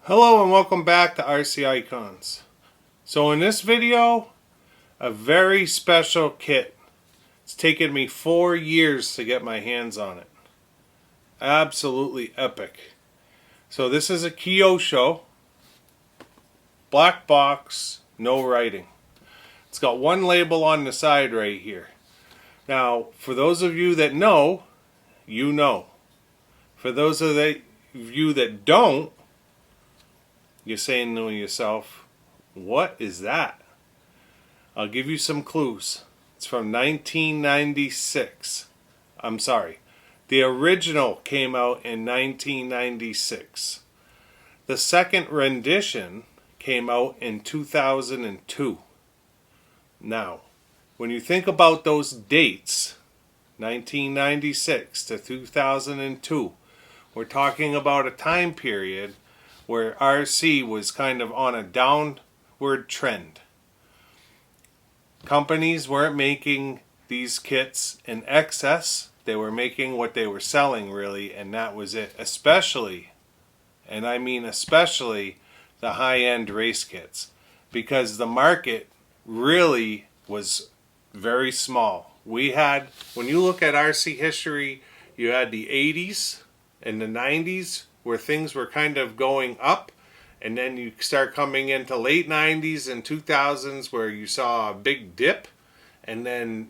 Hello and welcome back to RC Icons. So in this video, a very special kit. It's taken me 4 years to get my hands on it. Absolutely epic. So this is a Kyosho, black box, no writing. It's got one label on the side right here. Now, for those of you that know, you know. For those of you that don't, you're saying to yourself, what is that? I'll give you some clues. It's from 1996. I'm sorry. The original came out in 1996. The second rendition came out in 2002. Now, when you think about those dates, 1996 to 2002, we're talking about a time period where RC was kind of on a downward trend. Companies weren't making these kits in excess. They were making what they were selling, really, and that was it. Especially, and I mean especially, the high-end race kits. Because the market really was very small. We had, when you look at RC history, you had the 80s and the 90s, where things were kind of going up, and then you start coming into late 90s and 2000s where you saw a big dip, and then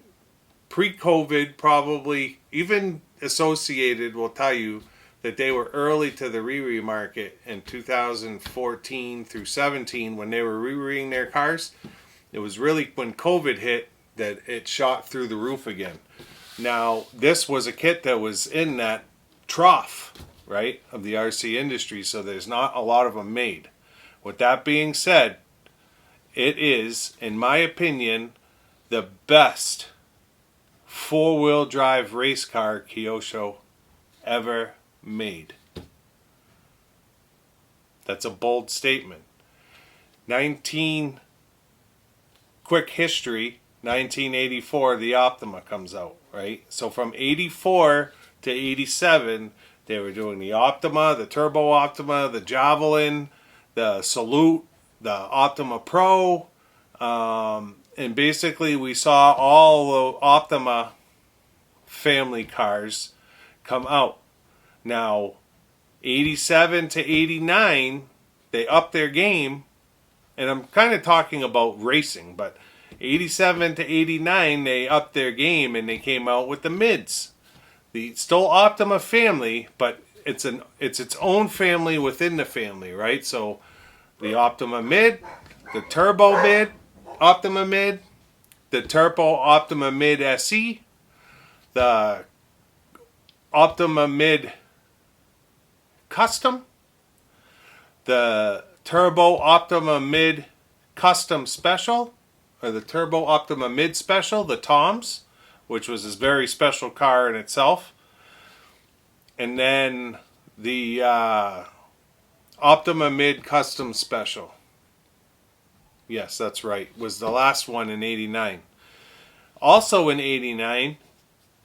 pre-COVID probably even associated will tell you that they were early to the re-re market in 2014 through 17 when they were re-reing their cars. It was really when COVID hit that it shot through the roof again. Now this was a kit that was in that trough, right, of the RC industry, so there's not a lot of them made. With that being said, it is, in my opinion, the best four-wheel drive race car Kyosho ever made. That's a bold statement. Quick history, 1984, the Optima comes out, right? So from 84 to 87, they were doing the Optima, the Turbo Optima, the Javelin, the Salute, the Optima Pro, and basically we saw all the Optima family cars come out. Now, 87 to 89, they upped their game, and I'm kind of talking about racing, but 87 to 89, they upped their game and they came out with the mids. The still Optima family, but it's its own family within the family, right? So the Optima Mid, the Turbo Mid, Optima Mid, the Turbo Optima Mid SE, the Optima Mid Custom, the Turbo Optima Mid Custom Special, or the Turbo Optima Mid Special, the Toms, which was this very special car in itself. And then the Optima Mid Custom Special. Yes, that's right. Was the last one in 89. Also in 89,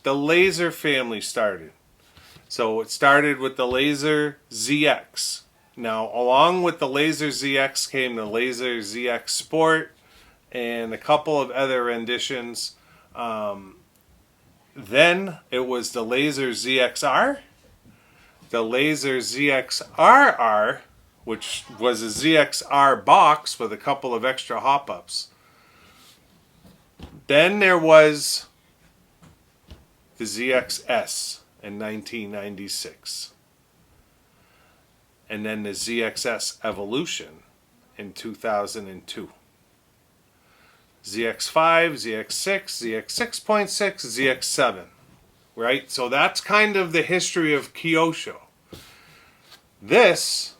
the Lazer family started. So it started with the Lazer ZX. Now, along with the Lazer ZX came the Lazer ZX Sport and a couple of other renditions. Then it was the Lazer ZXR, the Lazer ZXRR, which was a ZXR box with a couple of extra hop-ups. Then there was the ZXS in 1996. And then the ZXS Evolution in 2002. ZX5, ZX6, ZX6.6, ZX7, right? So that's kind of the history of Kyosho. This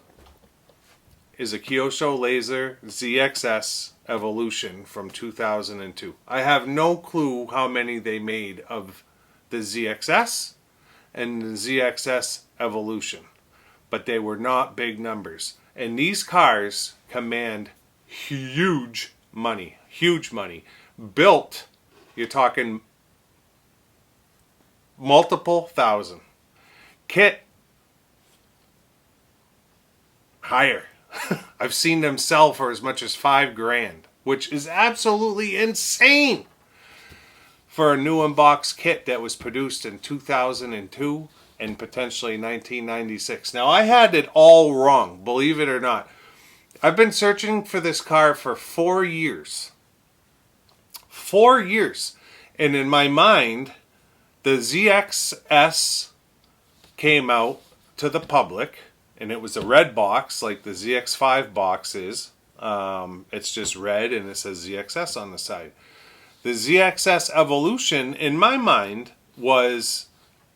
is a Kyosho Lazer ZXS Evolution from 2002. I have no clue how many they made of the ZXS and the ZXS Evolution, but they were not big numbers. And these cars command huge money. Huge money. Built, you're talking multiple thousand. Kit, higher. I've seen them sell for as much as $5,000, which is absolutely insane for a new unbox kit that was produced in 2002 and potentially 1996. Now, I had it all wrong, believe it or not. I've been searching for this car for 4 years. 4 years. And in my mind, the ZXS came out to the public, and it was a red box like the ZX5 box is. It's just red and it says ZXS on the side. The ZXS Evolution, in my mind, was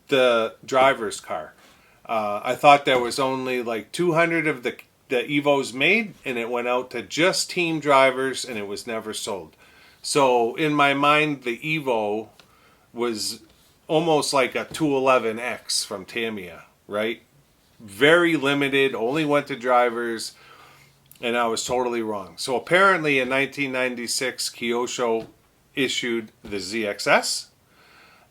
the driver's car. I thought there was only like 200 of the Evos made, and it went out to just team drivers, and it was never sold. So in my mind, the Evo was almost like a 211X from Tamiya, right? Very limited, only went to drivers, and I was totally wrong. So apparently in 1996, Kyosho issued the ZXS,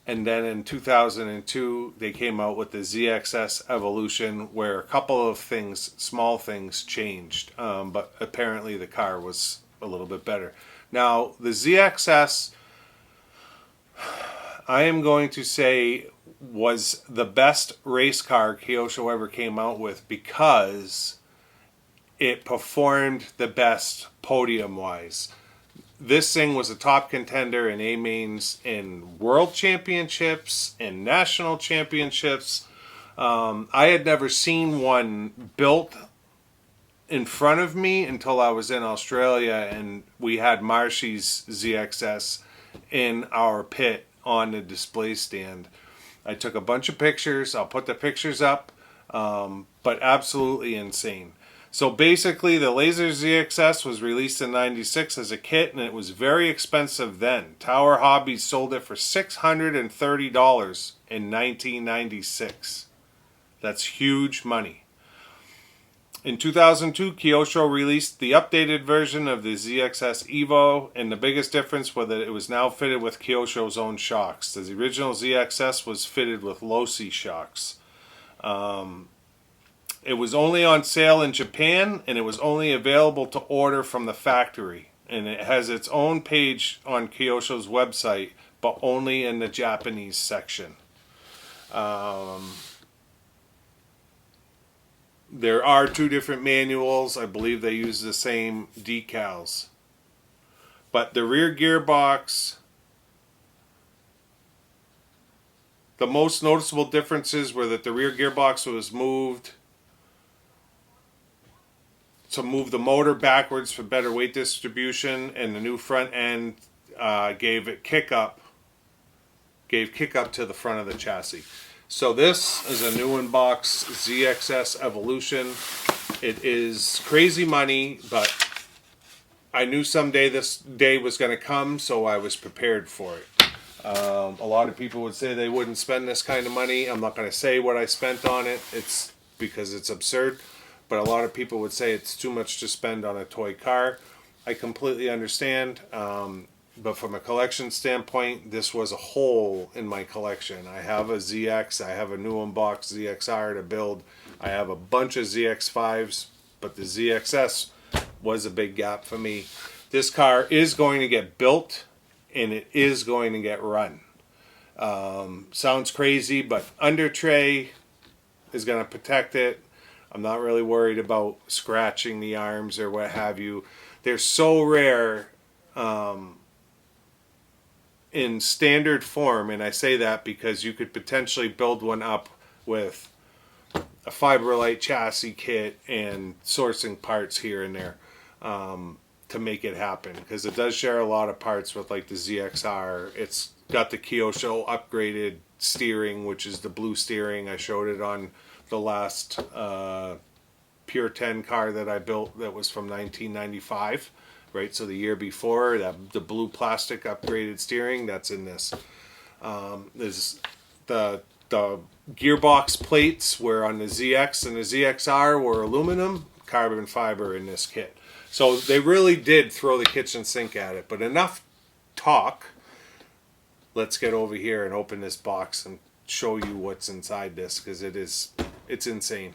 and then in 2002 they came out with the ZXS Evolution, where a couple of things, small things, changed, but apparently the car was a little bit better. Now the ZXS, I am going to say, was the best race car Kyosho ever came out with because it performed the best podium wise. This thing was a top contender in A-mains in world championships and national championships. I had never seen one built in front of me until I was in Australia, and we had Marshy's ZXS in our pit on the display stand. I took a bunch of pictures. I'll put the pictures up, but absolutely insane. So basically, the Lazer ZXS was released in '96 as a kit, and it was very expensive then. Tower Hobbies sold it for $630 in 1996. That's huge money. In 2002, Kyosho released the updated version of the ZXS Evo, and the biggest difference was that it was now fitted with Kyosho's own shocks. The original ZXS was fitted with Losi shocks. It was only on sale in Japan, and it was only available to order from the factory. And it has its own page on Kyosho's website, but only in the Japanese section. There are two different manuals. I believe they use the same decals. But the rear gearbox, the most noticeable differences were that the rear gearbox was moved to move the motor backwards for better weight distribution, and the new front end gave kick up to the front of the chassis. So this is a new unbox ZXS Evolution. It is crazy money, but I knew someday this day was going to come, so I was prepared for it. A lot of people would say they wouldn't spend this kind of money. I'm not going to say what I spent on it. It's because it's absurd. But a lot of people would say it's too much to spend on a toy car. I completely understand. But from a collection standpoint, this was a hole in my collection. I have a ZX. I have a new unbox ZXR to build. I have a bunch of ZX5s. But the ZXS was a big gap for me. This car is going to get built, and it is going to get run. Sounds crazy, but under tray is going to protect it. I'm not really worried about scratching the arms or what have you. They're so rare in standard form, and I say that because you could potentially build one up with a Fiberlight chassis kit and sourcing parts here and there to make it happen, because it does share a lot of parts with like the ZXR. It's got the Kyosho upgraded steering, which is the blue steering. I showed it on the last Pure 10 car that I built that was from 1995, right? So the year before, the blue plastic upgraded steering, that's in this. There's the gearbox plates were on the ZX and the ZXR were aluminum, carbon fiber in this kit. So they really did throw the kitchen sink at it. But enough talk. Let's get over here and open this box and show you what's inside this, because it's insane.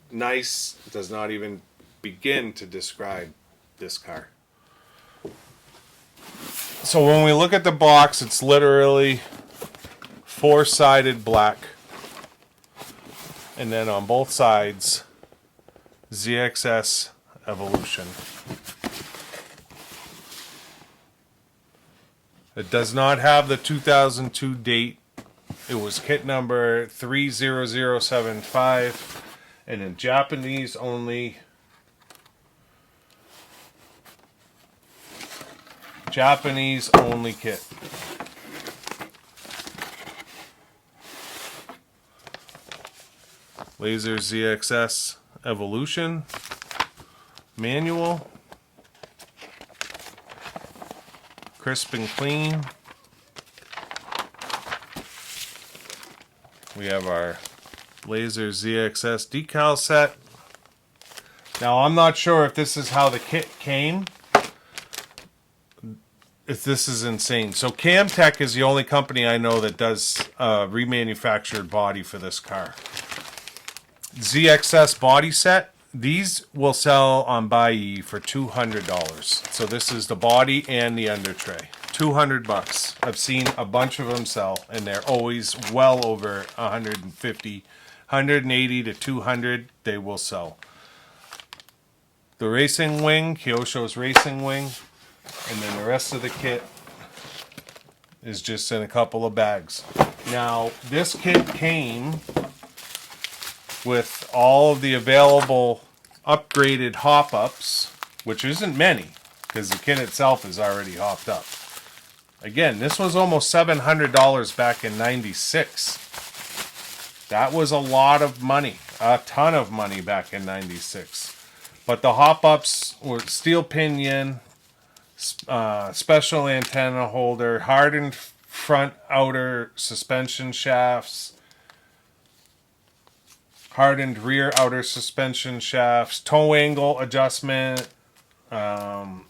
Nice, does not even begin to describe this car. So when we look at the box, it's literally four-sided black. And then on both sides, ZXS Evolution. It does not have the 2002 date. It was kit number 30075 and in Japanese only. Japanese only kit. Lazer ZXS Evolution manual. Crisp and clean. We have our Lazer ZXS decal set. Now I'm not sure if this is how the kit came. If this is insane. So Camtech is the only company I know that does remanufactured body for this car. ZXS body set. These will sell on buggy for $200. So this is the body and the under tray. $200. I've seen a bunch of them sell, and they're always well over 150, 180 to 200. They will sell. The racing wing, Kyosho's racing wing, and then the rest of the kit is just in a couple of bags. Now, this kit came with all of the available upgraded hop-ups, which isn't many, because the kit itself is already hopped up. Again, this was almost $700 back in '96. That was a lot of money, a ton of money back in '96. But the hop-ups were steel pinion, special antenna holder, hardened front outer suspension shafts, hardened rear outer suspension shafts, toe angle adjustment, and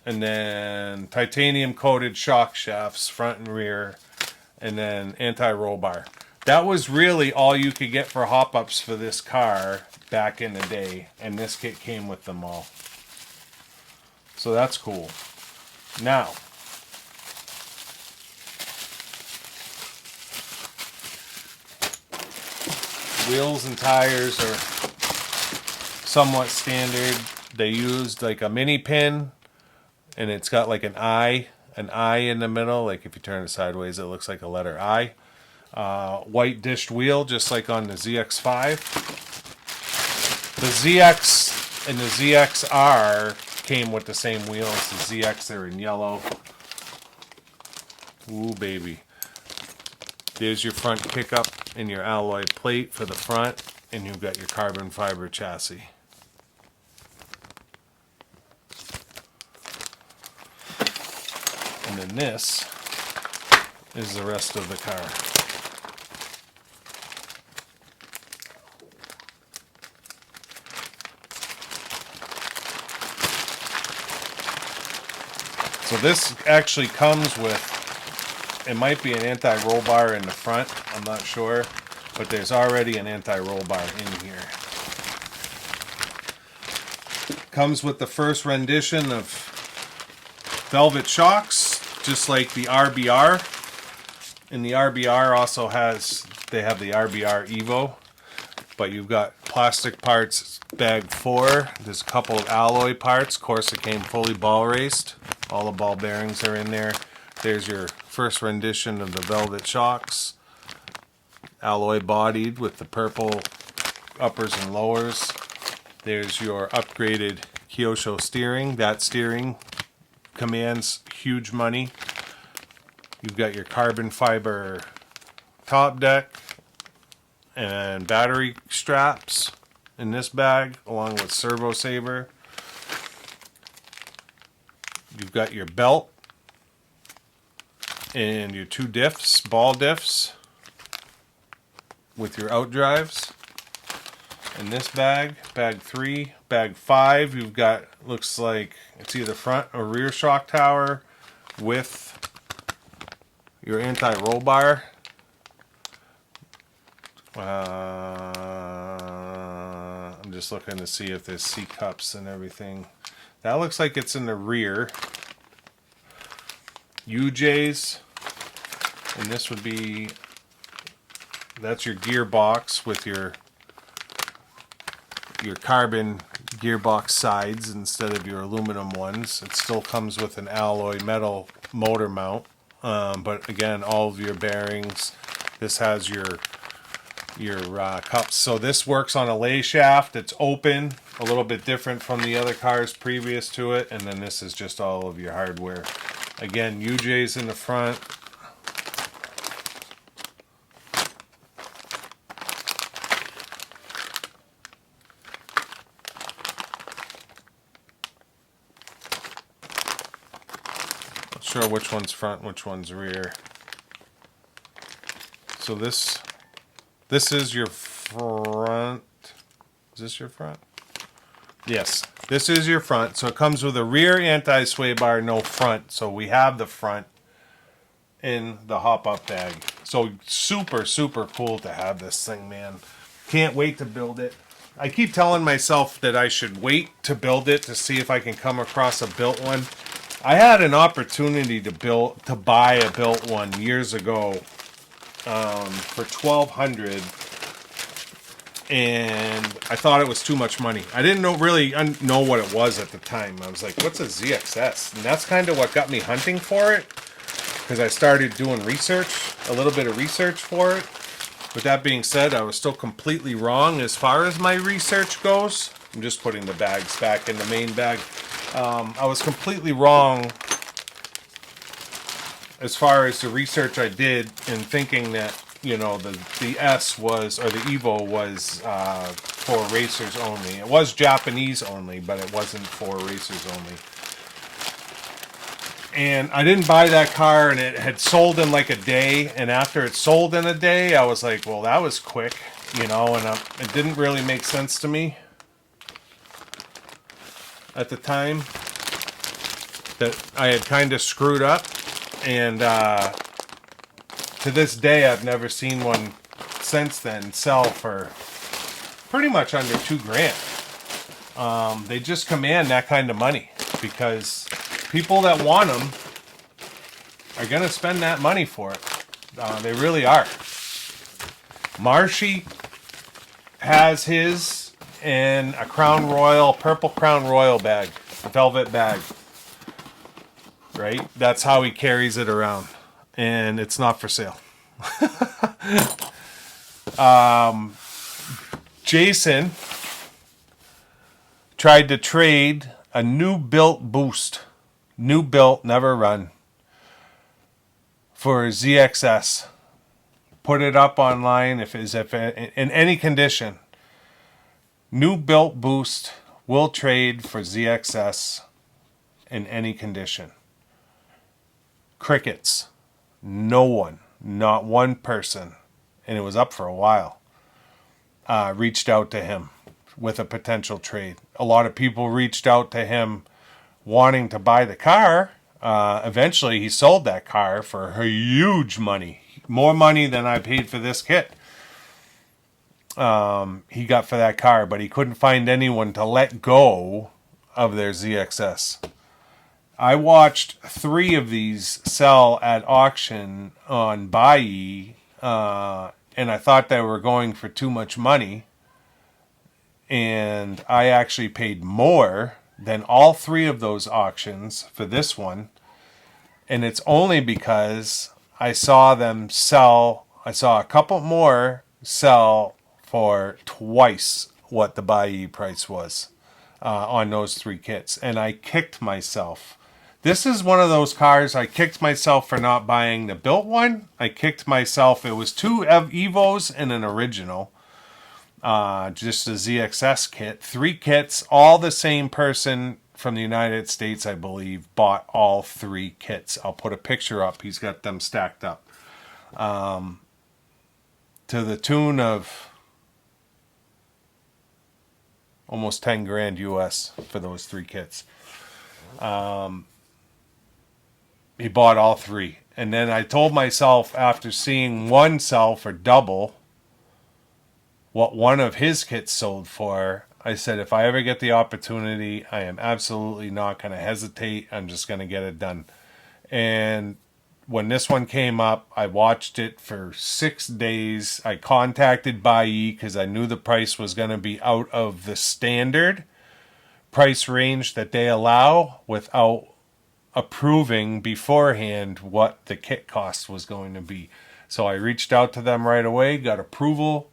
then titanium coated shock shafts front and rear, and then anti-roll bar. That was really all you could get for hop-ups for this car back in the day, and this kit came with them all. So that's cool. Now, wheels and tires are somewhat standard. They used like a mini pin, and it's got like an I in the middle. Like if you turn it sideways, it looks like a letter I. White dished wheel, just like on the ZX5. The ZX and the ZXR came with the same wheels. The ZX, they're in yellow. Ooh, baby. There's your front pickup and your alloy plate for the front, and you've got your carbon fiber chassis. And then this is the rest of the car. So this actually comes with, it might be an anti-roll bar in the front, I'm not sure, but there's already an anti-roll bar in here. Comes with the first rendition of velvet shocks, just like the RBR. And the RBR also has, they have the RBR Evo, but you've got plastic parts, bag 4. There's a couple of alloy parts. Of course, it came fully ball raced. All the ball bearings are in there. There's your first rendition of the velvet shocks, alloy bodied with the purple uppers and lowers. There's your upgraded Kyosho steering. That steering commands huge money. You've got your carbon fiber top deck and battery straps in this bag, along with servo saver. You've got your belt and your 2 diffs, ball diffs, with your outdrives. In this bag, bag 3, bag 5, you've got, looks like it's either front or rear shock tower with your anti-roll bar. I'm just looking to see if there's C-cups and everything. That looks like it's in the rear. UJs, and this would be, that's your gearbox with your carbon gearbox sides instead of your aluminum ones. It still comes with an alloy metal motor mount, but again, all of your bearings. This has your cups. So this works on a lay shaft. It's open, a little bit different from the other cars previous to it, and then this is just all of your hardware. Again, UJ's in the front. Not sure which one's front, which one's rear. So this is your front. Is this your front? Yes, this is your front. So it comes with a rear anti-sway bar, no front. So we have the front in the hop-up bag. So super, super cool to have this thing, man. Can't wait to build it. I keep telling myself that I should wait to build it to see if I can come across a built one. I had an opportunity to buy a built one years ago for $1,200. And I thought it was too much money. I didn't really know what it was at the time. I was like, what's a ZXS? And that's kind of what got me hunting for it, because I started doing research, a little bit of research for it. With that being said, I was still completely wrong as far as my research goes. I'm just putting the bags back in the main bag. I was completely wrong as far as the research I did in thinking that, you know, the S was, or the Evo was for racers only. It was Japanese only, but it wasn't for racers only. And I didn't buy that car, and it had sold in like a day. And after it sold in a day, I was like, well, that was quick, you know, and it didn't really make sense to me at the time that I had kind of screwed up. And to this day, I've never seen one since then sell for pretty much under $2,000. They just command that kind of money because people that want them are going to spend that money for it. They really are. Marshy has his in a Crown Royal, purple Crown Royal bag, a velvet bag. Right? That's how he carries it around. And it's not for sale. Jason tried to trade a new built Boost, new built, never run, for a ZXS. Put it up online if in any condition. New built Boost will trade for ZXS in any condition. Crickets. No one, not one person, and it was up for a while, reached out to him with a potential trade. A lot of people reached out to him wanting to buy the car. Eventually, he sold that car for huge money, more money than I paid for this kit. He got for that car, but he couldn't find anyone to let go of their ZXS. I watched 3 of these sell at auction on buggy, and I thought they were going for too much money. And I actually paid more than all 3 of those auctions for this one. And it's only because I saw them sell, I saw a couple more sell for twice what the buggy price was on those 3 kits. And I kicked myself. This is one of those cars I kicked myself for not buying the built one. I kicked myself. It was 2 Evos and an original. Just a ZXS kit. 3 kits. All the same person from the United States, I believe, bought all 3 kits. I'll put a picture up. He's got them stacked up. To the tune of almost $10,000 US for those 3 kits. He bought all 3. And then I told myself, after seeing one sell for double what one of his kits sold for, I said, if I ever get the opportunity, I am absolutely not going to hesitate. I'm just going to get it done. And when this one came up, I watched it for 6 days. I contacted buggy because I knew the price was going to be out of the standard price range that they allow without approving beforehand what the kit cost was going to be. So I reached out to them right away, got approval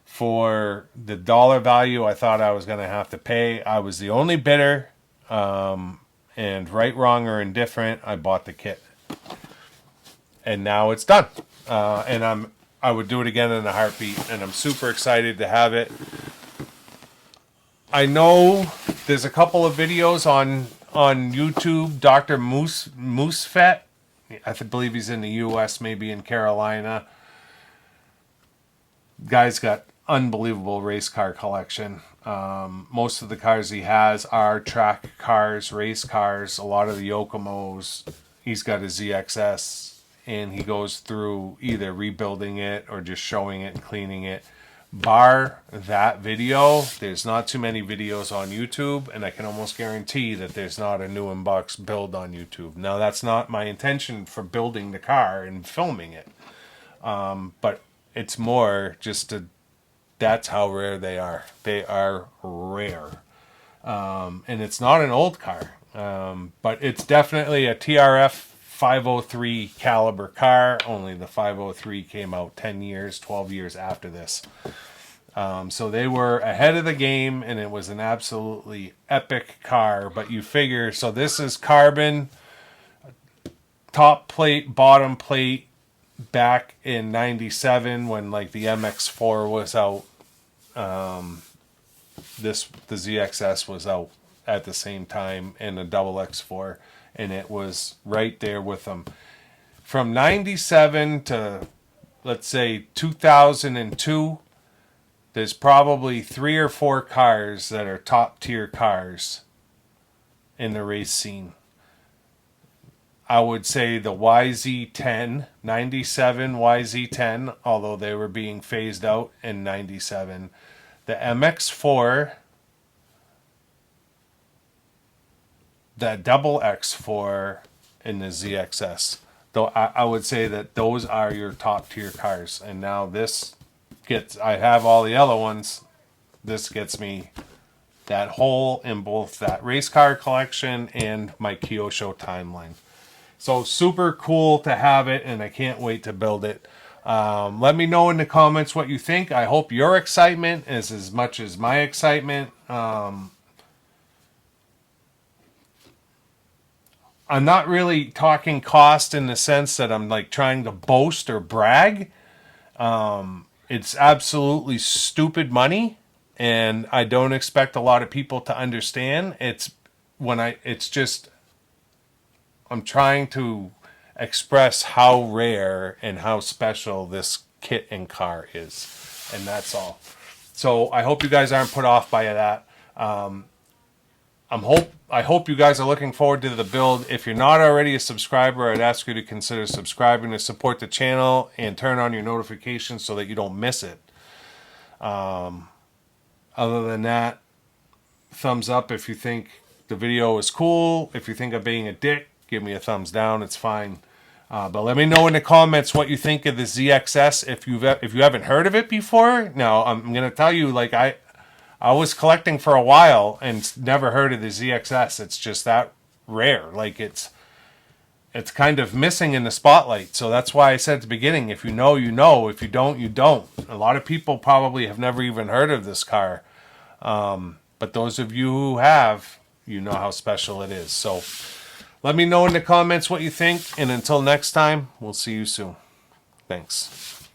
for the dollar value I thought I was going to have to pay. I was the only bidder, and right, wrong, or indifferent, I bought the kit. And now it's done. And I would do it again in a heartbeat, and I'm super excited to have it. I know there's a couple of videos on YouTube. Dr. Moosefet, I believe he's in the U.S., maybe in Carolina. Guy's got unbelievable race car collection. Most of the cars he has are track cars, race cars. A lot of the Yokomos. He's got a ZXS, and he goes through either rebuilding it or just showing it and cleaning it. Bar that video, there's not too many videos on YouTube, and I can almost guarantee that there's not a new unbox build on YouTube. Now, that's not my intention for building the car and filming it, but it's more just that's how rare they are. They are rare, and it's not an old car, but it's definitely a TRF 503 caliber car. Only the 503 came out 10 years, 12 years after this. So they were ahead of the game, and it was an absolutely epic car. But you figure, so this is carbon, top plate, bottom plate, back in 97 when like the MX4 was out. The ZXS was out at the same time, and the double X4, and it was right there with them. From 97 to, let's say, 2002, there's probably 3 or 4 cars that are top tier cars in the race scene. I would say the YZ10, 97 YZ10, although they were being phased out in 97. The MX4, the double X4, and the ZXS. Though I would say that those are your top tier cars. And now this gets, I have all the other ones. This gets me that hole in both that race car collection and my Kyosho timeline. So super cool to have it, and I can't wait to build it. Let me know in the comments what you think. I hope your excitement is as much as my excitement. I'm not really talking cost in the sense that I'm like trying to boast or brag. It's absolutely stupid money, and I don't expect a lot of people to understand. It's just I'm trying to express how rare and how special this kit and car is, and that's all. So I hope you guys aren't put off by that. I hope you guys are looking forward to the build. If you're not already a subscriber, I'd ask you to consider subscribing to support the channel and turn on your notifications so that you don't miss it. Other than that, thumbs up if you think the video is cool. If you think I'm being a dick, give me a thumbs down. It's fine. But let me know in the comments what you think of the ZXS if you haven't heard of it before. Now, I'm going to tell you, like, I was collecting for a while and never heard of the ZXS. It's just that rare. Like, it's kind of missing in the spotlight. So that's why I said at the beginning, if you know, you know. If you don't, you don't. A lot of people probably have never even heard of this car. But those of you who have, you know how special it is. So let me know in the comments what you think. And until next time, we'll see you soon. Thanks.